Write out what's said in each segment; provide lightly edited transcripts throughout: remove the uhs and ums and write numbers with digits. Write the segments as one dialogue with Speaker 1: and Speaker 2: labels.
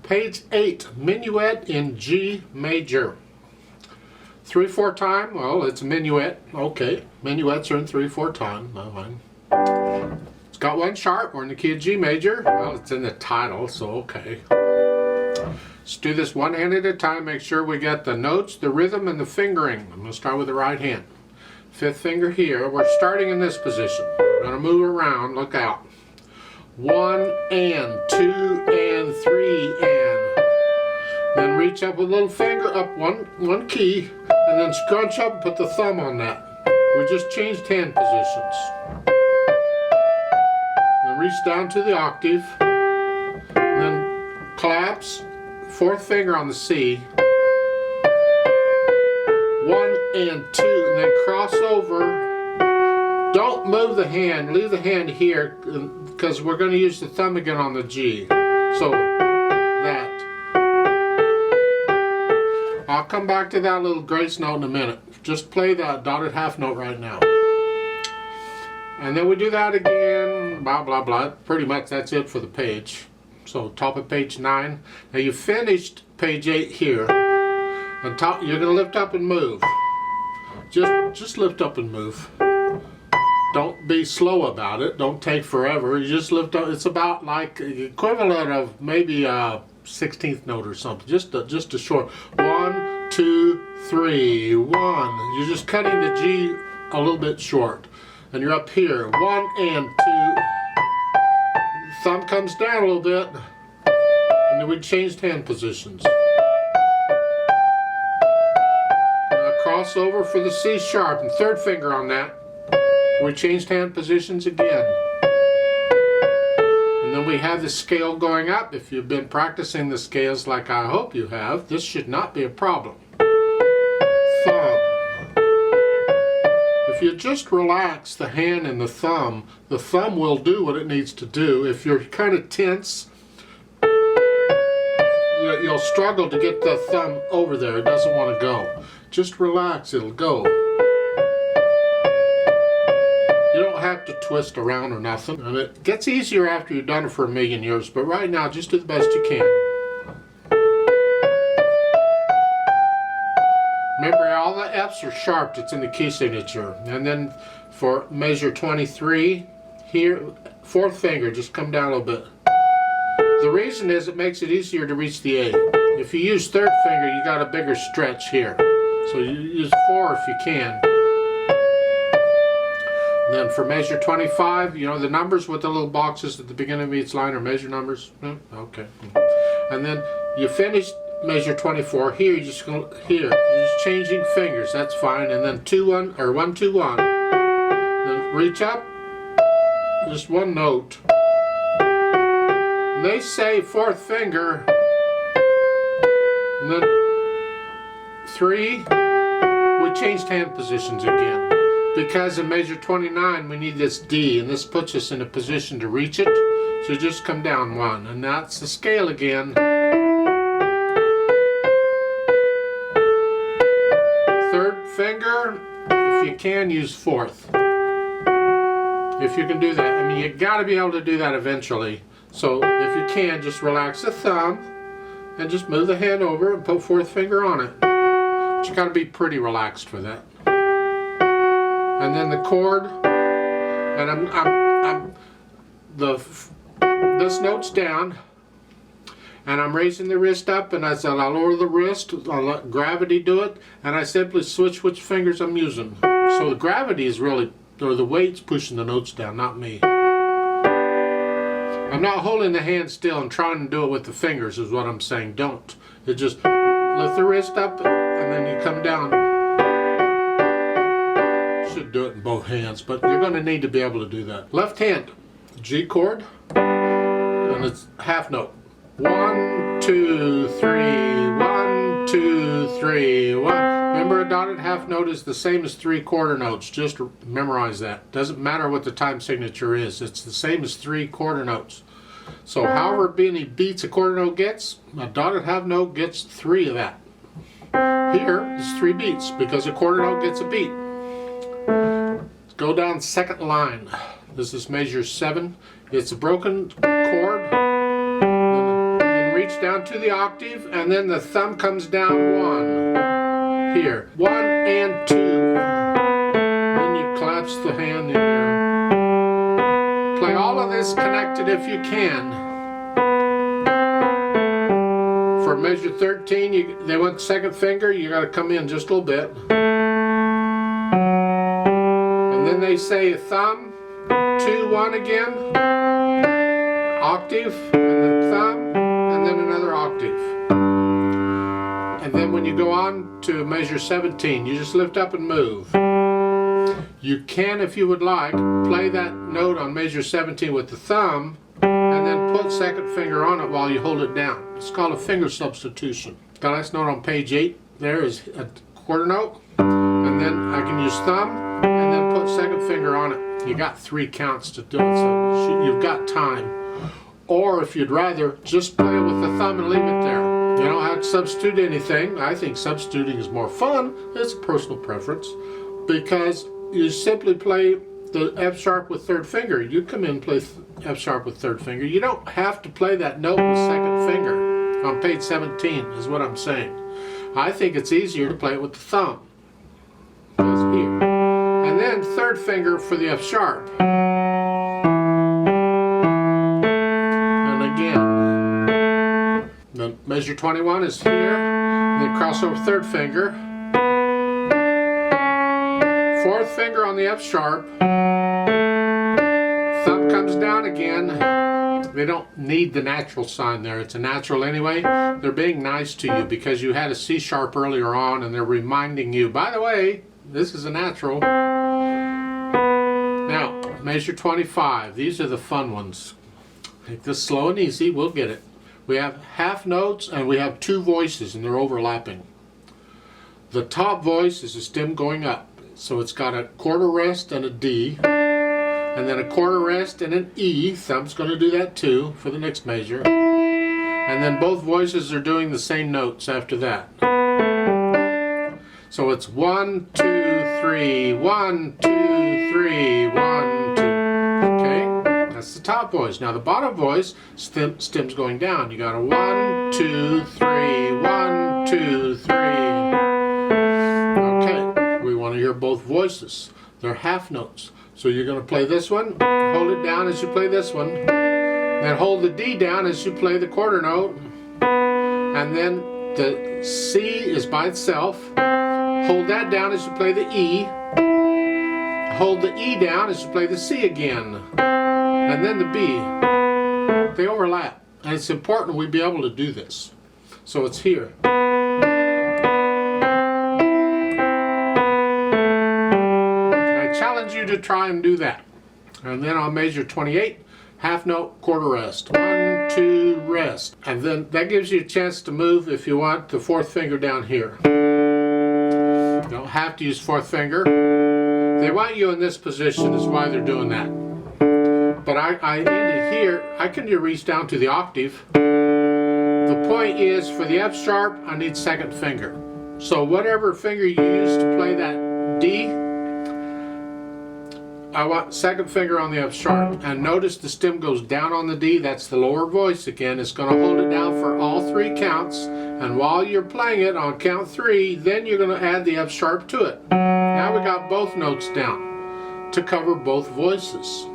Speaker 1: Page 8, Menuet in G major. 3/4 time, well, it's a minuet. Okay, minuets are in 3/4 time. It's got one sharp. We're in the key of G major. Well, it's in the title, so okay. Let's do this one hand at a time. Make sure we get the notes, the rhythm, and the fingering. I'm going to start with the right hand. 5th finger here. We're starting in this position. We're going to move around. Look out. 1 and 2 and 3 and. Then reach up with a little finger up one key, and then scrunch up and put the thumb on that. We just changed hand positions. Then reach down to the octave, and then collapse, 4th finger on the C, 1 and 2, and then cross over. Don't move the hand, leave the hand here, because we're going to use the thumb again on the G. So that. I'll come back to that little grace note in a minute. Just play that dotted half note right now. And then we do that again, blah, blah, blah. Pretty much that's it for the page. So top of page 9. Now you finished page 8 here. And top, you're going to lift up and move. Just lift up and move. Don't be slow about it. Don't take forever. You just lift up. It's about like the equivalent of maybe a 16th note or something. Just a short 1, 2, 3, 1. You're just cutting the G a little bit short, and you're up here. 1 and 2. Thumb comes down a little bit, and then we changed hand positions. Now cross over for the C sharp and 3rd finger on that. We changed hand positions again. And then we have the scale going up. If you've been practicing the scales like I hope you have, this should not be a problem. Thumb. If you just relax the hand and the thumb will do what it needs to do. If you're kind of tense, you'll struggle to get the thumb over there. It doesn't want to go. Just relax, it'll go. You don't have to twist around or nothing, and it gets easier after you've done it for a million years, but right now just do the best you can. Remember, all the F's are sharp. It's in the key signature. And then for measure 23 here, 4th finger, just come down a little bit. The reason is it makes it easier to reach the A. If you use 3rd finger, you got a bigger stretch here, so you use 4 if you can. Then for measure 25, you know the numbers with the little boxes at the beginning of each line are measure numbers. Okay. And then you finish measure 24 here. You're just changing fingers. That's fine. And then 2 1 or 1 2 1. Then reach up, just one note. And they say 4th finger. And then 3. We changed hand positions again. Because in measure 29 we need this D, and this puts us in a position to reach it. So just come down 1, and that's the scale again. 3rd finger, if you can, use 4th. If you can do that. I mean, you got to be able to do that eventually. So if you can, just relax the thumb and just move the hand over and put 4th finger on it. But you got to be pretty relaxed for that. And then the chord, and this note's down, and I'm raising the wrist up, and as I lower the wrist, I'll let gravity do it, and I simply switch which fingers I'm using. So the gravity is really, or the weight's pushing the notes down, not me. I'm not holding the hand still and trying to do it with the fingers is what I'm saying. Don't. You just lift the wrist up, and then you come down. Should do it in both hands, but you're going to need to be able to do that. Left hand, G chord, and it's half note. 1 2 3 1 2 3 1. Remember, a dotted half note is the same as 3 quarter notes. Just memorize that. Doesn't matter what the time signature is. It's the same as 3 quarter notes. So however many beats a quarter note gets, a dotted half note gets 3 of that. Here is 3 beats because a quarter note gets a beat. Go down 2nd line. This is measure 7. It's a broken chord. Then reach down to the octave, and then the thumb comes down 1. Here, 1 and 2. Then you collapse the hand in here. Play all of this connected if you can. For measure 13, they want second finger, you got to come in just a little bit. And then they say thumb, 2, 1 again, octave, and then thumb, and then another octave. And then when you go on to measure 17, you just lift up and move. You can, if you would like, play that note on measure 17 with the thumb, and then put second finger on it while you hold it down. It's called a finger substitution. The last note on page 8 there is a quarter note, and then I can use thumb, and then put second finger on it. You got 3 counts to do it, so you've got time. Or if you'd rather, just play it with the thumb and leave it there. You don't have to substitute anything. I think substituting is more fun. It's a personal preference, because you simply play the F sharp with third finger. You come in and play F sharp with third finger. You don't have to play that note with second finger on page 17 is what I'm saying. I think it's easier to play it with the thumb. That's here. And then third finger for the F sharp. And again. The measure 21 is here. And then cross over third finger. Fourth finger on the F sharp. Thumb comes down again. They don't need the natural sign there. It's a natural anyway. They're being nice to you because you had a C sharp earlier on, and they're reminding you, by the way, this is a natural. Now, measure 25. These are the fun ones. Take this slow and easy. We'll get it. We have half notes and we have 2 voices, and they're overlapping. The top voice is a stem going up. So it's got a quarter rest and a D, and then a quarter rest and an E. Thumb's going to do that too for the next measure. And then both voices are doing the same notes after that. So it's 1, 2, 3, 1, 2, 3, 1, 2. Okay, that's the top voice. Now the bottom voice, stem's going down. You got a 1, 2, 3, 1, 2, 3. We want to hear both voices. They're half notes. So you're going to play this one, hold it down as you play this one, then hold the D down as you play the quarter note, and then the C is by itself. Hold that down as you play the E, hold the E down as you play the C again, and then the B. They overlap, and it's important we be able to do this. So it's here. Challenge you to try and do that. And then on measure 28, half note, quarter rest. 1, 2, rest. And then that gives you a chance to move, if you want, the fourth finger down here. You don't have to use fourth finger. They want you in this position, is why they're doing that. But I ended here. I can reach down to the octave. The point is, for the F sharp, I need second finger. So whatever finger you use to play that D, I want second finger on the F sharp. And notice the stem goes down on the D. That's the lower voice again. It's going to hold it down for all 3 counts. And while you're playing it on count 3, then you're going to add the F sharp to it. Now we got both notes down to cover both voices.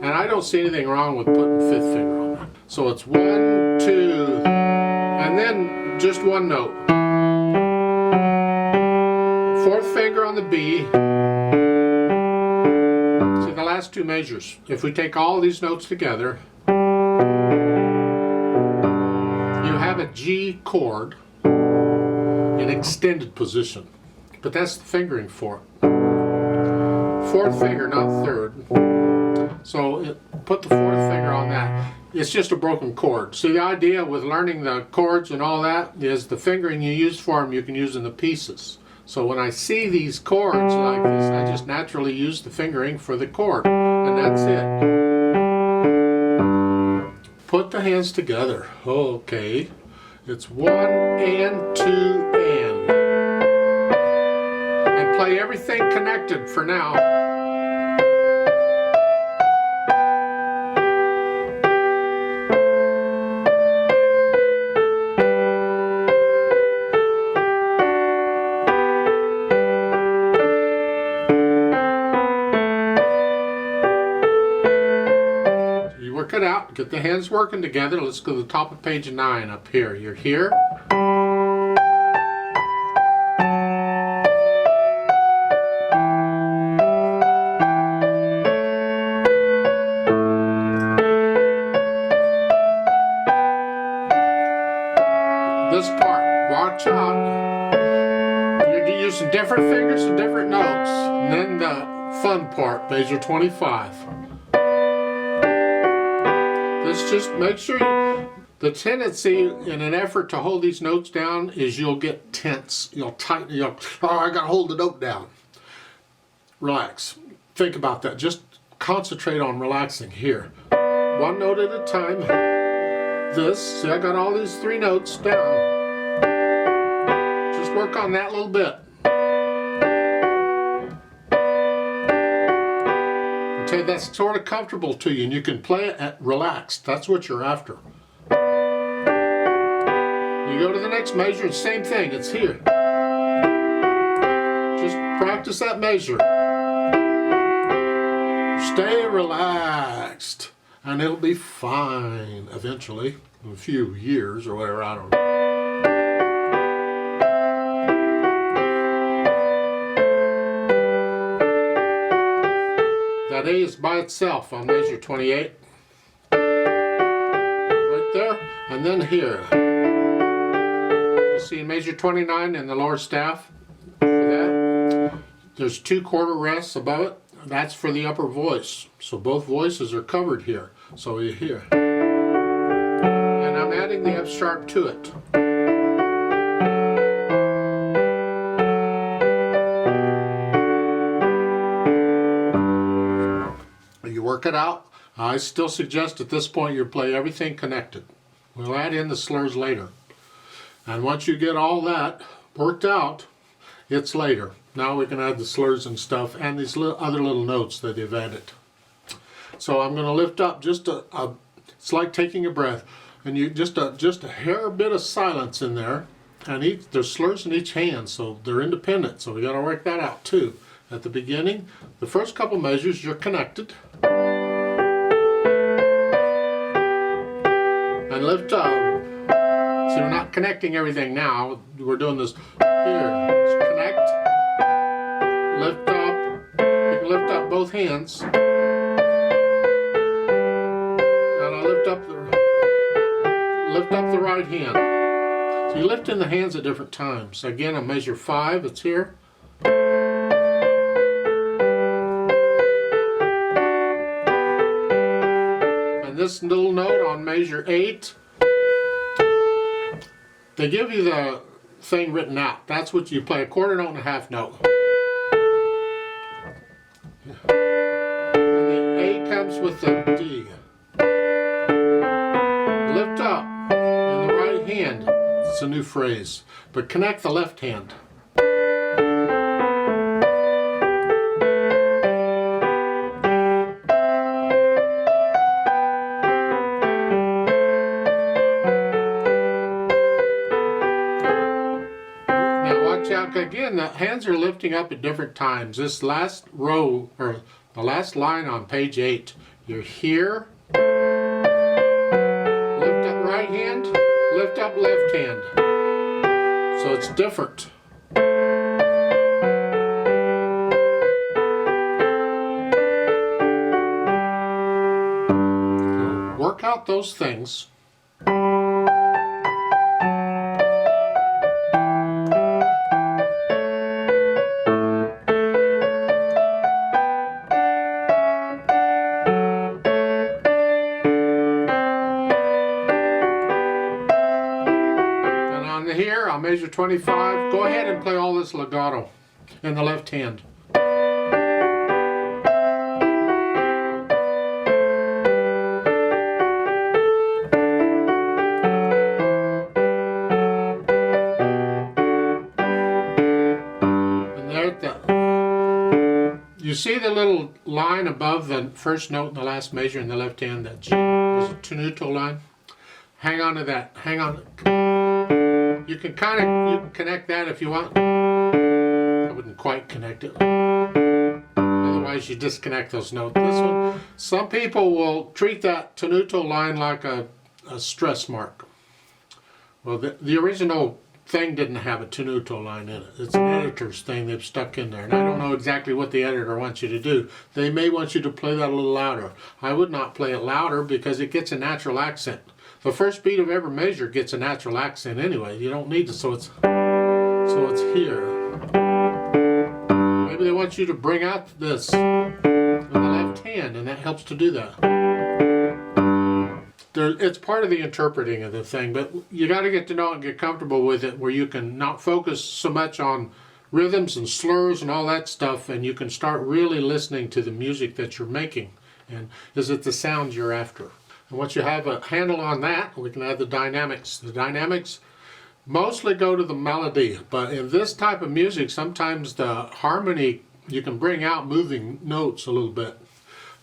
Speaker 1: And I don't see anything wrong with putting 5th finger on it. So it's 1, 2, and then just 1 note. 4th finger on the B. The last 2 measures. If we take all these notes together, you have a G chord in extended position. But that's the fingering for it. 4th finger, not 3rd. So put the 4th finger on that. It's just a broken chord. See, the idea with learning the chords and all that is the fingering you use for them you can use in the pieces. So when I see these chords like this, I just naturally use the fingering for the chord. And that's it. Put the hands together. Okay. It's 1 and 2 and. And play everything connected for now. out. Get the hands working together. Let's go to the top of page 9 up here. You're here. This part, watch out. You're using different fingers and different notes. And then the fun part, measure 25. Let's just make sure the tendency in an effort to hold these notes down is you'll get tense. You'll tighten, oh, I gotta hold the note down. Relax. Think about that. Just concentrate on relaxing here. One note at a time. This, see, I got all these 3 notes down. Just work on that a little bit. Until that's sort of comfortable to you and you can play it at relaxed. That's what you're after. You go to the next measure, same thing, it's here. Just practice that measure. Stay relaxed. And it'll be fine eventually, in a few years or whatever, I don't know. That A is by itself on measure 28. Right there, and then here. You see measure 29 in the lower staff for that. There's 2 quarter rests above it. That's for the upper voice. So both voices are covered here. So you hear. And I'm adding the F sharp to it. You work it out. I still suggest at this point you play everything connected. We'll add in the slurs later. And once you get all that worked out, it's later. Now we can add the slurs and stuff and these other little notes that you've added. So I'm going to lift up just it's like taking a breath, and you just a hair bit of silence in there, and there's slurs in each hand, so they're independent. So we got to work that out too. At the beginning, the first couple measures you're connected, and lift up. So we're not connecting everything now. We're doing this here. Just connect. Lift up. You can lift up both hands. And I lift up the right hand. So you lift in the hands at different times. Again, on measure 5, it's here. And this little note on measure 8, they give you the thing written out. That's what you play, a quarter note and a half note. And the A comes with the D. Lift up in the right hand. It's a new phrase. But connect the left hand. Again, the hands are lifting up at different times. This last row, or the last line on page 8, you're here, lift up right hand, lift up left hand. So it's different. So work out those things. Here, I'll measure 25. Go ahead and play all this legato in the left hand. And there, you see the little line above the first note in the last measure in the left hand, that G, there's a tenuto line. Hang on to that. Hang on. You can connect that if you want. I wouldn't quite connect it. Otherwise, Otherwise, you disconnect those notes. This one, some people will treat that tenuto line like a stress mark. Well, the original thing didn't have a tenuto line in it. It's an editor's thing they've stuck in there. And I don't know exactly what the editor wants you to do. They may want you to play that a little louder. I would not play it louder because it gets a natural accent. The first beat of every measure gets a natural accent anyway. You don't need to, so it's here. Maybe they want you to bring out this with the left hand, and that helps to do that. It's part of the interpreting of the thing, but you got to get to know it and get comfortable with it, where you can not focus so much on rhythms and slurs and all that stuff, and you can start really listening to the music that you're making. And is it the sound you're after? And once you have a handle on that, we can add the dynamics. The dynamics mostly go to the melody, but in this type of music, sometimes the harmony, you can bring out moving notes a little bit.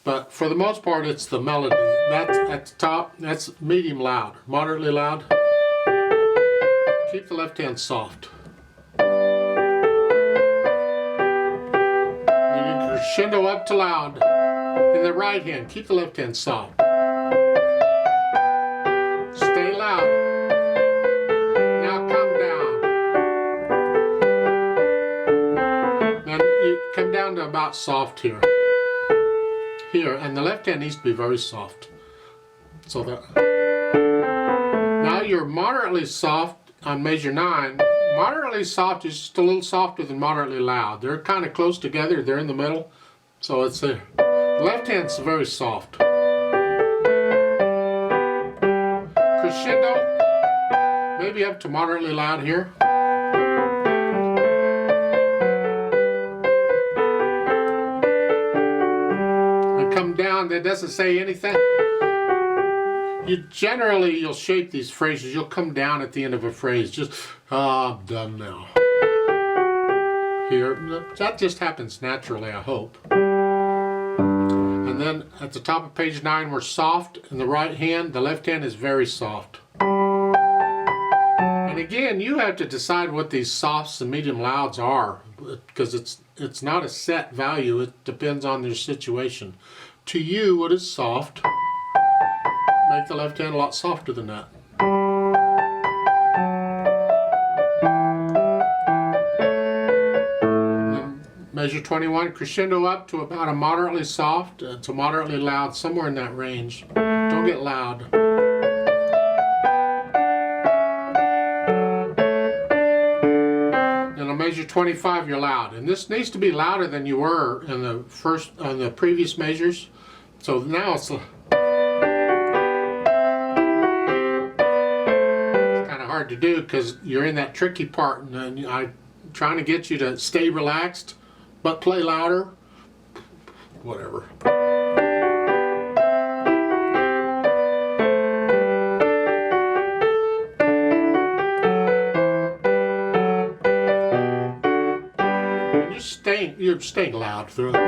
Speaker 1: But for the most part, it's the melody. That's at the top, that's medium loud, moderately loud. Keep the left hand soft. You can crescendo up to loud. In the right hand, keep the left hand soft. Stay loud. Now come down. Then you come down to about soft here. Here, and the left hand needs to be very soft. So that now you're moderately soft on measure 9. Moderately soft is just a little softer than moderately loud. They're kind of close together. They're in the middle. So it's there. The left hand's very soft. Crescendo, maybe up to moderately loud here. And come down, that doesn't say anything. You'll shape these phrases. You'll come down at the end of a phrase. Just, I'm done now. Here, that just happens naturally, I hope. And then at the top of page 9, we're soft in the right hand. The left hand is very soft. And again, you have to decide what these softs and medium louds are, because it's not a set value. It depends on their situation. To you, what is soft? Make the left hand a lot softer than that. And measure 21, crescendo up to about a moderately soft to moderately loud, somewhere in that range. Don't get loud. And on measure 25, you're loud. And this needs to be louder than you were in the previous measures. So now it's hard to do because you're in that tricky part, and I'm trying to get you to stay relaxed but play louder. Whatever. You're staying loud through it.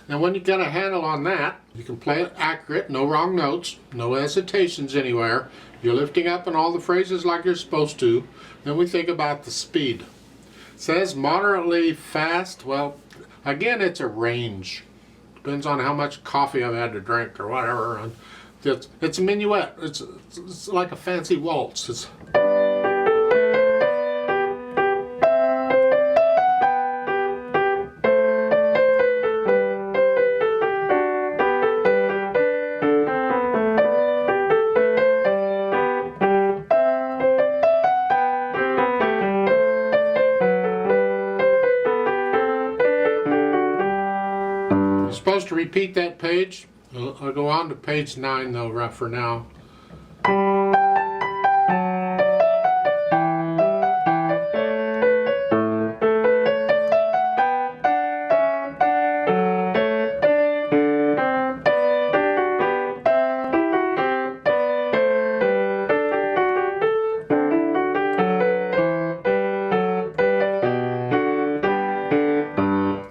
Speaker 1: Now when you get a handle on that, you can play it accurate, no wrong notes, no hesitations anywhere. You're lifting up in all the phrases like you're supposed to. Then we think about the speed. It says moderately fast. Well, again, it's a range. Depends on how much coffee I've had to drink or whatever. And it's a minuet. It's like a fancy waltz. To repeat that page. I'll go on to page 9 though, right for now.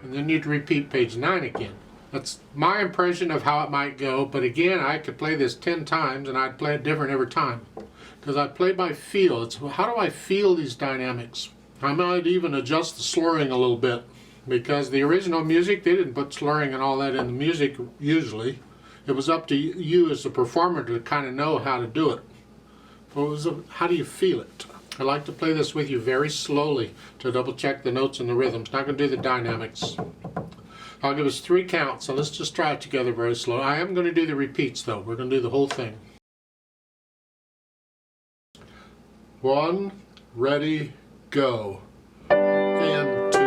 Speaker 1: And then you'd repeat page 9 again. That's my impression of how it might go, but again, I could play this 10 times and I'd play it different every time. Because I play by feel. It's how do I feel these dynamics? I might even adjust the slurring a little bit. because the original music, they didn't put slurring and all that in the music usually. It was up to you as a performer to kind of know how to do it. How do you feel it? I like to play this with you very slowly to double check the notes and the rhythms. Not going to do the dynamics. I'll give us 3 counts, so let's just try it together very slow. I am going to do the repeats though. We're going to do the whole thing. 1, ready, go. And 2.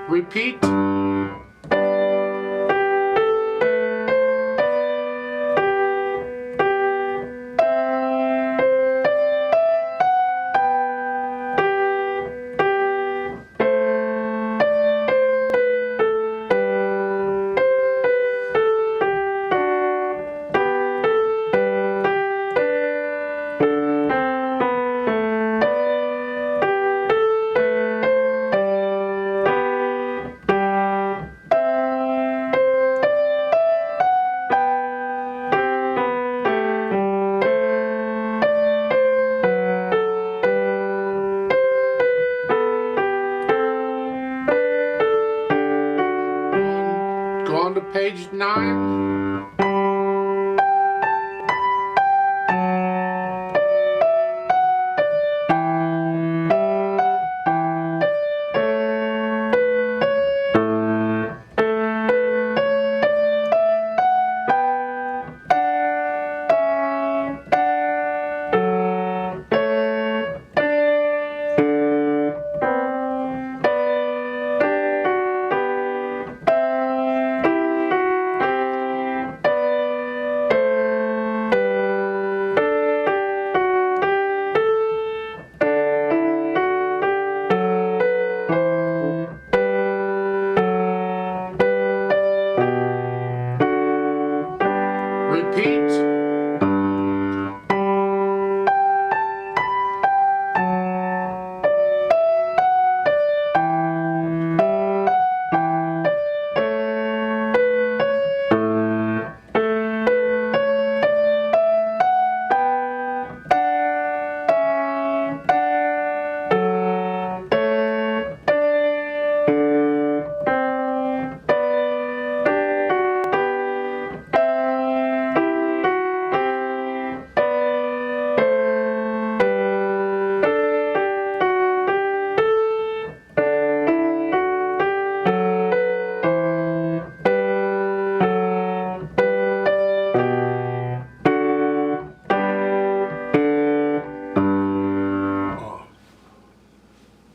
Speaker 1: Repeat. Go on to page 9.